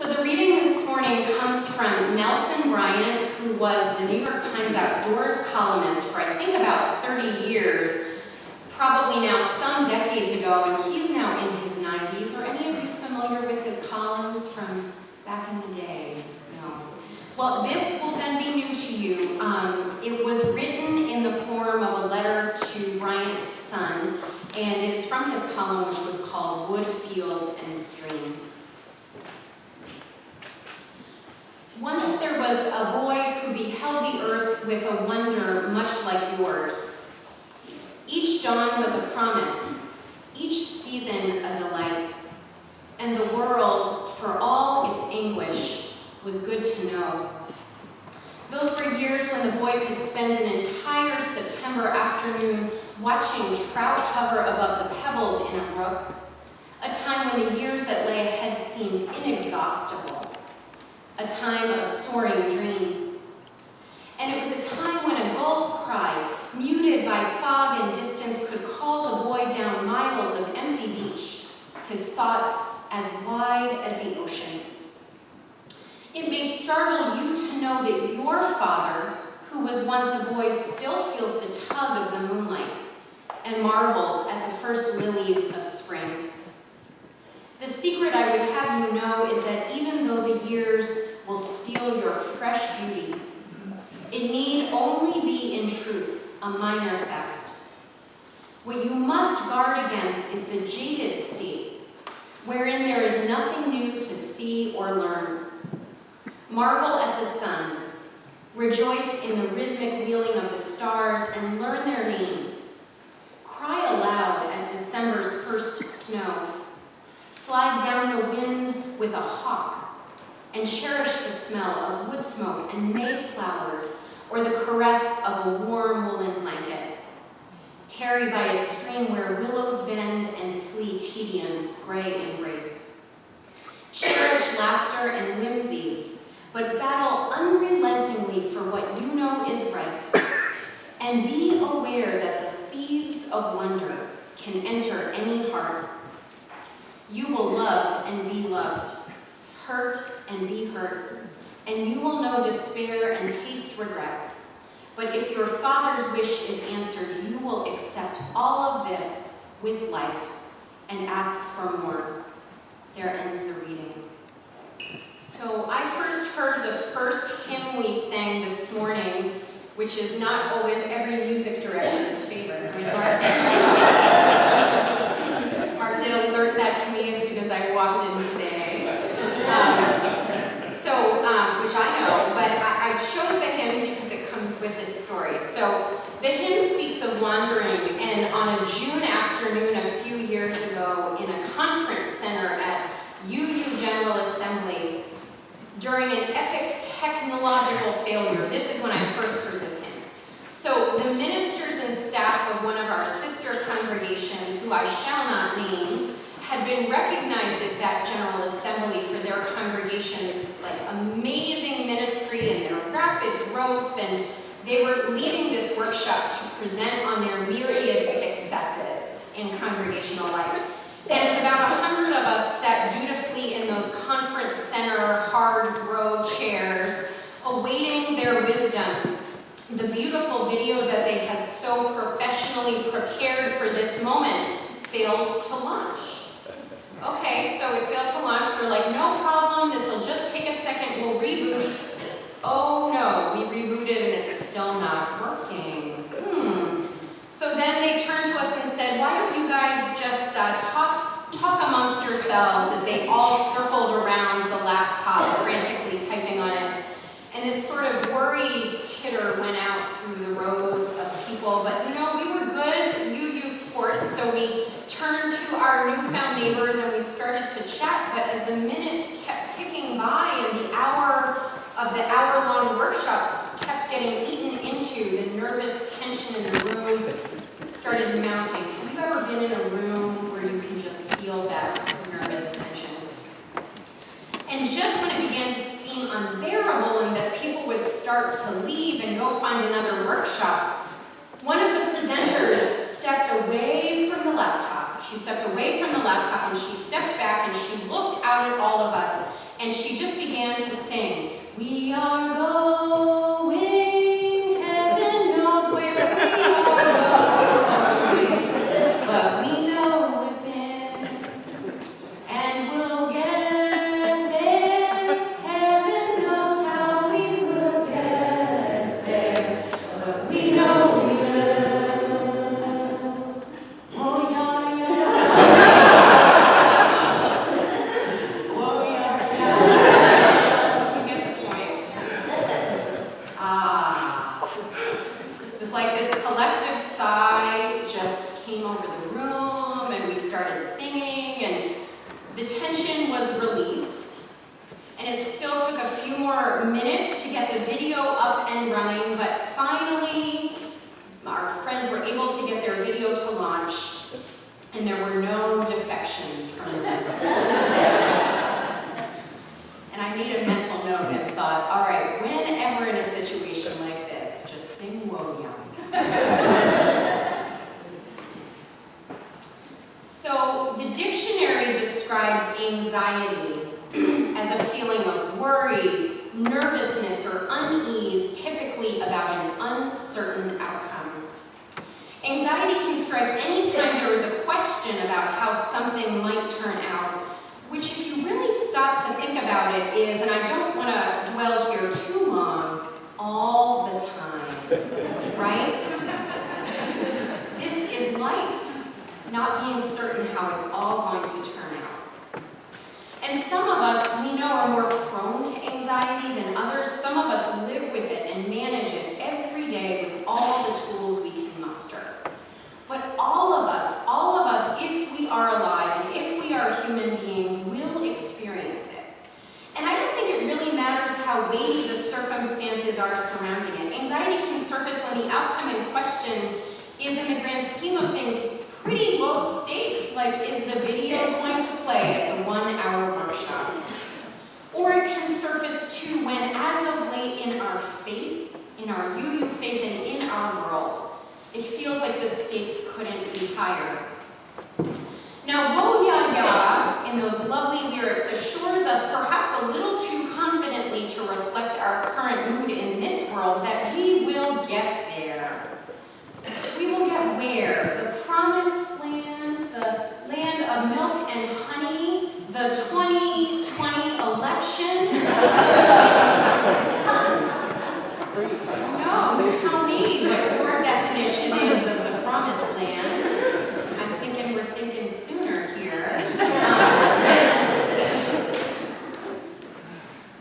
So the reading this morning comes from Nelson Bryant, who was the New York Times Outdoors columnist for I think about 30 years, probably now some decades ago, and he's now in his 90s. Are any of you familiar with his columns from back in the day? No. Well, this will then be new to you. It was written in the form of a letter to Bryant's son, and it is from his column, which was called Wood, Field, and Stream. Once there was a boy who beheld the earth with a wonder much like yours. Each dawn was a promise, each season a delight, and the world, for all its anguish, was good to know. Those were years when the boy could spend an entire September afternoon watching trout hover above the pebbles in a brook, a time when the years that lay ahead seemed inexhaustible. A time of soaring dreams. And it was a time when a gull's cry, muted by fog and distance, could call the boy down miles of empty beach, his thoughts as wide as the ocean. It may startle you to know that your father, who was once a boy, still feels the tug of the moonlight and marvels at the first lilies of spring. The secret I would have you know is that even though the years will steal your fresh beauty, it need only be in truth a minor theft. What you must guard against is the jaded state, wherein there is nothing new to see or learn. Marvel at the sun, rejoice in the rhythmic wheeling of the stars, and learn their names. Cry aloud at December's first snow. Slide down the wind with a hawk, and cherish the smell of wood smoke and mayflowers, or the caress of a warm woolen blanket. Tarry by a stream where willows bend and flee tedium's gray embrace. Cherish laughter and whimsy, but battle unrelentingly for what you know is right, and be aware that the thieves of wonder can enter any heart. You will love and be loved, hurt and be hurt, and you will know despair and taste regret. But if your Father's wish is answered, you will accept all of this with life and ask for more. There ends the reading. So I first heard the first hymn we sang this morning, which is not always every music director's favorite. Mark did alert that to me as soon as I walked in today. Which I know, but I chose the hymn because it comes with this story. So the hymn speaks of wandering, and on a June afternoon a few years ago in a conference center at UU General Assembly, during an epic technological failure, this is when I first heard this hymn. So the ministers and staff of one of our sister congregations, who I shall not name, had been recognized at that General Assembly for their congregation's amazing ministry and their rapid growth, and they were leading this workshop to present on their myriad successes in congregational life. And as about 100 of us sat dutifully in those conference center hard row chairs, awaiting their wisdom, the beautiful video that they had so professionally prepared for this moment failed to launch. Okay, so it failed to launch. We're like, no problem, this will just take a second, we'll reboot. Oh no, we rebooted and it's still not working. So then they turned to us and said, why don't you guys just talk amongst yourselves, as they all circled around the laptop, frantically typing on it. And this sort of worried titter went out through the rows of people. But you know, we were good UU sports, so we turned to our newfound neighbors and we started to chat. But as the minutes kept ticking by and the hour-long workshops kept getting eaten into, the nervous tension in the room started mounting. Have you ever been in a room where you can just feel that nervous tension? And just when it began to seem unbearable and that people would start to leave and go find another workshop, one of the presenters stepped away from the laptop. She stepped away from the laptop and she stepped back and she looked out at all of us and she just began to sing, "We are going, heaven knows where we are going, but we know within, and we'll get there, heaven knows how we will get there, but we know we will." Oh, yeah, yeah. Oh, yeah, yeah. You get the point. It was like this collective sigh just came over the room, and we started singing, and the tension was released. And it still took a few more minutes to get the video up and running, but finally, our friends were able to get their video to launch, and there were no defections from the video. And I made a mental note and thought, all right, whenever in a situation like this, just sing "Whoa Young." So the dictionary describes anxiety as a feeling of worry, nervousness, or unease, typically about an uncertain outcome. Anxiety can strike any time there is a question about how something might turn out, which if you really stop to think about it is, and I don't want to dwell here too long, all the time, right? This is life, not being certain how it's all going to turn out. And some of us, we know, are more prone to anxiety than others. Some of us live with it and manage it every day with all the tools we can muster. But all of us, if we are alive and if we are human beings, will experience it. And I don't think it really matters how weighty the circumstances are surrounding it. Anxiety can surface when the outcome in question is, in the grand scheme of things, pretty low stakes, like is the video going to play at the 1-hour workshop? Or it can surface too when, as of late in our faith, in our UU faith and in our world, it feels like the stakes couldn't be higher. Now, "Wo ya ya" in those lovely lyrics assures us, perhaps a little too confidently to reflect our current mood in this world, that we will get there. We will get where? The promised land, the land of milk and honey, the 2020 election? No, tell me what your definition is of the promised land. I'm thinking we're thinking sooner here.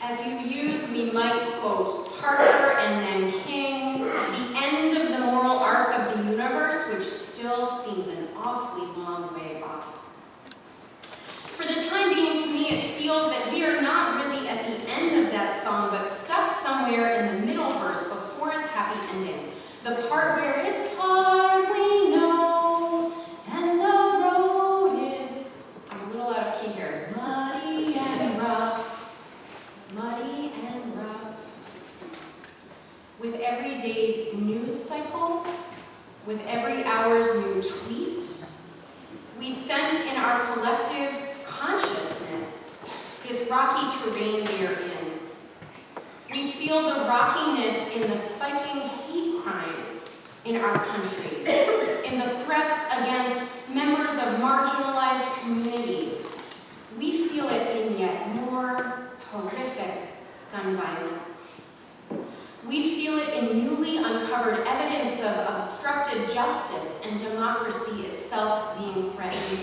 As you use, we might quote Parker and then King, the end of the moral arc of the universe, which still seems an awfully long way off. For the time being, to me, it feels that we are not really at the end of that song, but stuck somewhere in the middle verse before its happy ending. The part where it's hard, we know, and the road is, I'm a little out of key here, muddy and rough, muddy and rough. With every day's news cycle, with every hour's new tweet, we sense in our collective consciousness this rocky terrain we are in. We feel the rockiness in the spiking hate crimes in our country, in the threats against members of marginalized communities. We feel it in yet more horrific gun violence. We feel it in newly uncovered evidence of obstructed justice and democracy itself being threatened.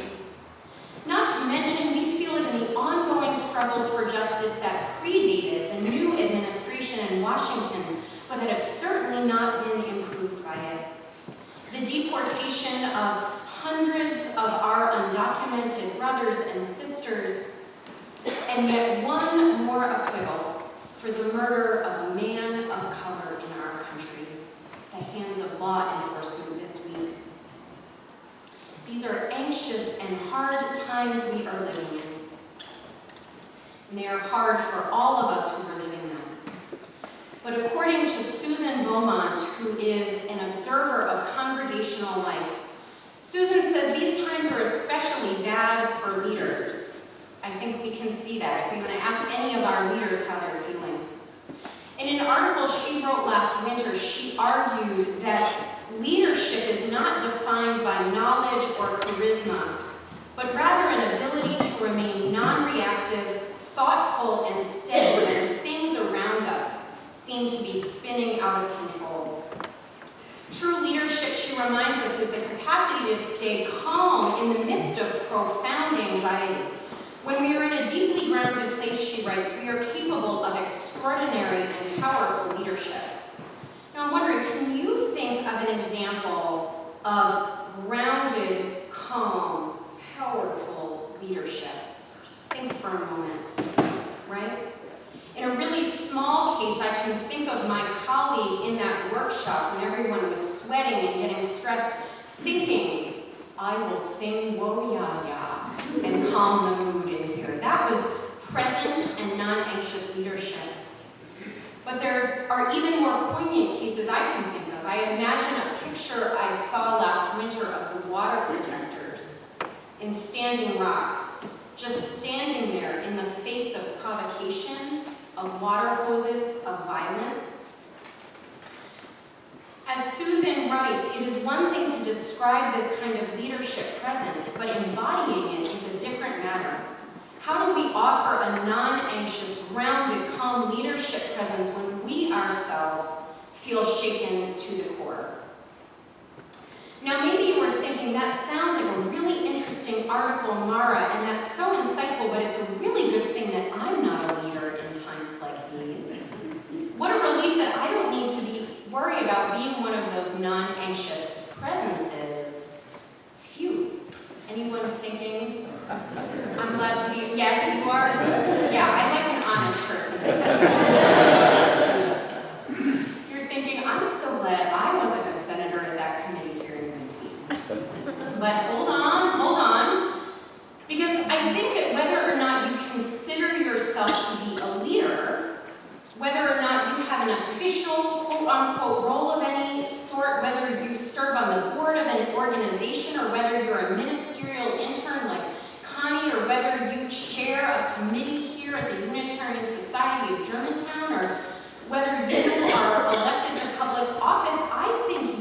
Not to mention, we feel it in the ongoing struggles for justice that predated the new administration in Washington, but that have certainly not been improved by it. The deportation of hundreds of our undocumented brothers and sisters, and yet one more acquittal for the murder of a man of color in our country, at the hands of law enforcement this week. These are anxious and hard times we are living in. And they are hard for all of us who are living them. But according to Susan Beaumont, who is an observer of congregational life, Susan says these times are especially bad for leaders. I think we can see that. If we want to ask any of our leaders how they're feeling. In an article she wrote last winter, she argued that leadership is not defined by knowledge or charisma, but rather an ability to remain non-reactive, thoughtful, and steady when things around us seem to be spinning out of control. True leadership, she reminds us, is the capacity to stay calm in the midst of profound anxiety. When we are in a deeply grounded place, she writes, we are capable of extraordinary and powerful leadership. Now I'm wondering, can you think of an example of grounded, calm, powerful leadership? Just think for a moment, right? In a really small case, I can think of my colleague in that workshop when everyone was sweating and getting stressed, thinking, I will sing Wo-Ya-Ya and calm the mood in here. That was present and non-anxious leadership. But there are even more poignant cases I can think of. I imagine a picture I saw last winter of the water protectors in Standing Rock, just standing there in the face of provocation, of water hoses, of violence. As Susan writes, it is one thing to describe this kind of leadership presence, but embodying it is a different matter. How do we offer a non-anxious, grounded, calm leadership presence when we ourselves feel shaken to the core? Now, maybe you were thinking, that sounds like a really interesting article, Mara, and that's so insightful, but it's a really good thing that I'm not a leader in times like these. What a relief that I don't need to worry about being one of those non-anxious presences. Phew. Anyone thinking? I'm glad to be, yes, you are? Yeah, I like an honest person. You're thinking, I'm so glad I wasn't a senator at that committee hearing this week. But hold on, because I think that whether or not you consider yourself to be a leader, whether or not you have an official, quote-unquote, role of any sort, whether you serve on the board of an organization, or whether you're a ministerial intern like Connie, or whether you chair a committee here at the Unitarian Society of Germantown, or whether you are elected to public office, I think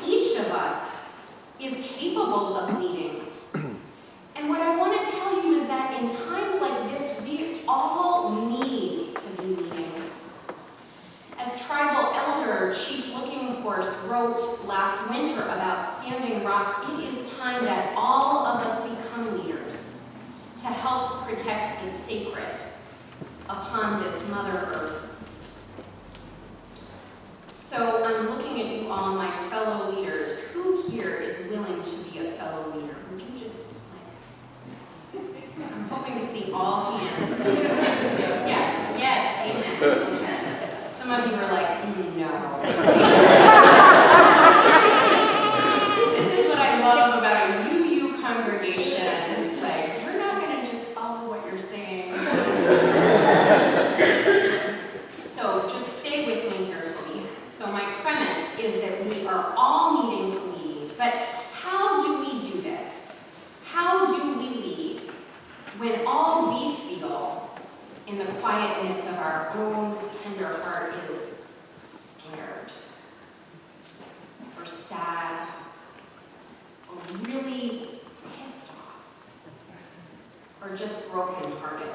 each of us is capable of leading. And what I want to tell you is that in times like this, we all need to be leading. As tribal elder Chief Looking Horse wrote last winter about Standing Rock, it is time that all of us become leaders to help protect the sacred upon this Mother Earth. So I'm looking at you all, my fellow leaders. Who here is willing to be a fellow leader? Would you just, I'm hoping to see all hands. Yes, amen. Okay. Some of you were like, no. This is what I love about a UU congregation. It's like, we're not going to just follow what you're saying. So just stay with me here, Toby. So my premise is that we are all needing to lead, but how do we do this? How do we lead when all we feel in the quietness of our own tender heart is scared, or sad, or really pissed off, or just brokenhearted?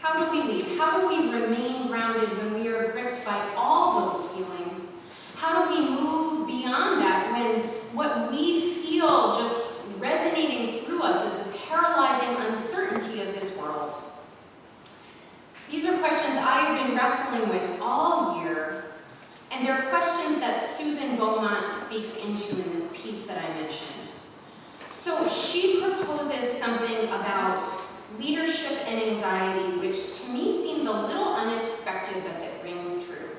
How do we lead? How do we remain grounded when we are gripped by all those feelings? How do we move beyond that when what we feel just resonating through us is the paralyzing uncertainty of this world? These are questions I have been wrestling with all year, and they're questions that Susan Beaumont speaks into in this piece that I mentioned. So she proposes something about leadership and anxiety, which to me seems a little unexpected, but that rings true.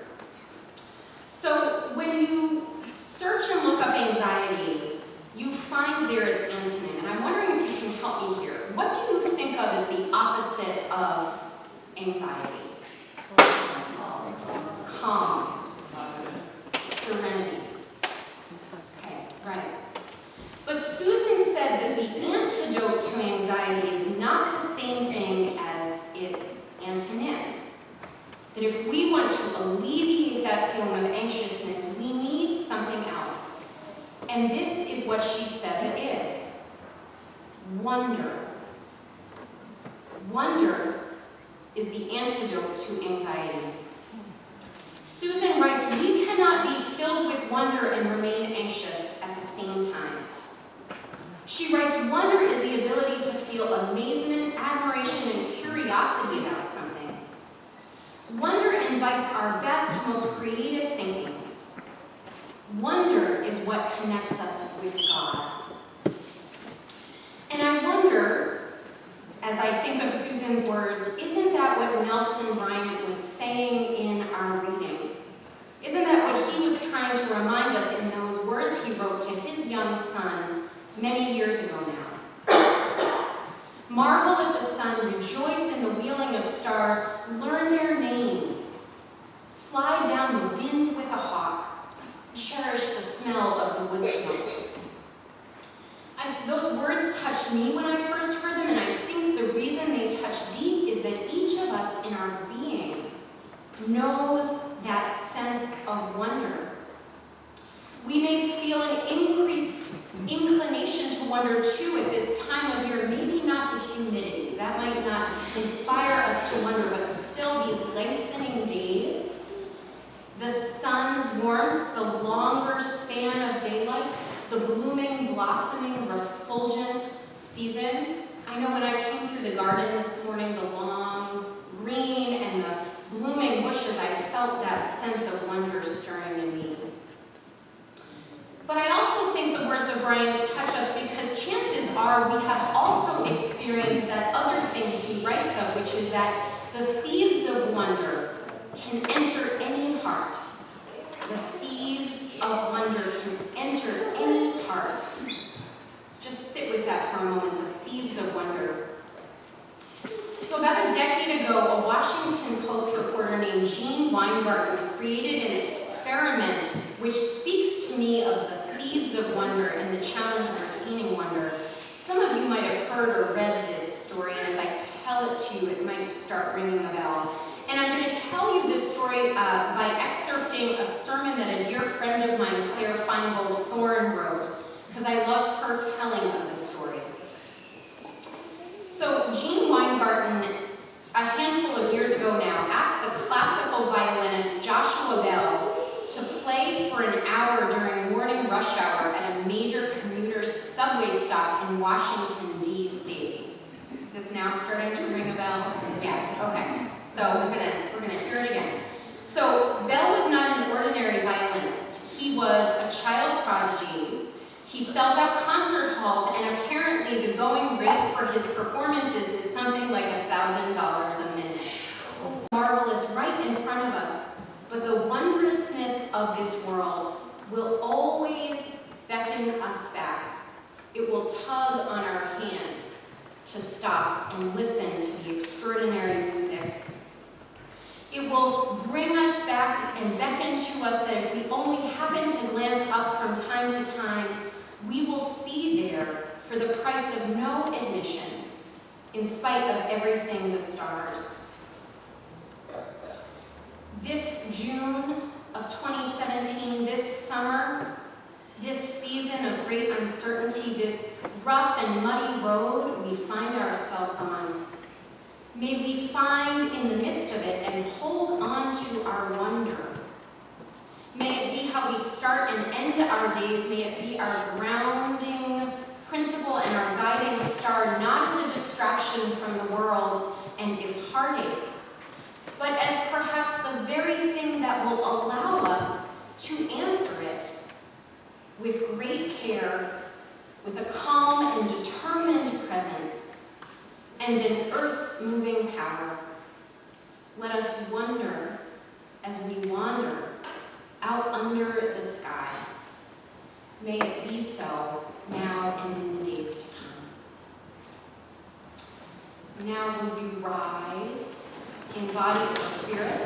So when you search and look up anxiety, you find there its antonym, and I'm wondering if you can help me here. What do you think of as the opposite of anxiety? Calm. Serenity. Okay, right. But Susan said that the antidote to anxiety is wonder. Wonder is the antidote to anxiety. Susan writes, we cannot be filled with wonder and remain anxious at the same time. She writes, wonder is the ability to feel amazement, admiration, and curiosity about something. Wonder invites our best, most creative thinking. Wonder is what connects us with God. And I wonder, as I think of Susan's words, isn't that what Nelson Bryant was saying in our reading? Isn't that what he was trying to remind us in those words he wrote to his young son many years ago now? Marvel at the sun, rejoice in the wheeling of stars, learn their names, slide down the wind with a hawk, cherish the smell of the wood smoke. Those words touched me when I first heard them, and I think the reason they touch deep is that each of us in our being knows that sense of wonder. We may feel an increased inclination to wonder too at this time of year, maybe not the humidity. That might not inspire us to wonder, but still these lengthening days, the sun's warmth, the longer span of daylight, the blooming, blossoming, refulgent season. I know when I came through the garden this morning, the long green and the blooming bushes, I felt that sense of wonder stirring in me. But I also think the words of Bryant's touch us because chances are we have also experienced that other thing he writes of, which is that the thieves of wonder can enter any heart. The thieves of wonder can enter any heart. Let's just sit with that for a moment, the thieves of wonder. So about a decade ago, a Washington Post reporter named Jean Weingarten created an experiment which speaks to me of the thieves of wonder and the challenge of retaining wonder. Some of you might have heard or read this story, and as I tell it to you, it might start ringing a bell. And I'm going to tell you this story by excerpting a sermon that a dear friend of mine, Claire Feingold Thorne, wrote, because I love her telling of this story. So Jean Weingarten, a handful of years ago now, asked the classical violinist Joshua Bell to play for an hour during morning rush hour at a major commuter subway stop in Washington, D.C. Is this now starting to ring a bell? Yes, okay. So we're gonna hear it again. So Bell was not an ordinary violinist. He was a child prodigy. He sells out concert halls, and apparently the going rate for his performances is something like $1,000 a minute. Marvelous right in front of us, but the wondrousness of this world will always beckon us back. It will tug on our hand to stop and listen to the extraordinary music. It will bring us back and beckon to us that if we only happen to glance up from time to time, we will see there, for the price of no admission, in spite of everything the stars. This June of 2017, this summer, this season of great uncertainty, this rough and muddy road we find ourselves on, may we find in the midst of it and hold on to our wonder. May it be how we start and end our days. May it be our grounding principle and our guiding star, not as a distraction from the world and its heartache, but as perhaps the very thing that will allow us to answer it with great care, with a calm and determined presence, and an earth-moving power. Let us wonder as we wander out under the sky. May it be so now and in the days to come. Now will you rise in body or spirit?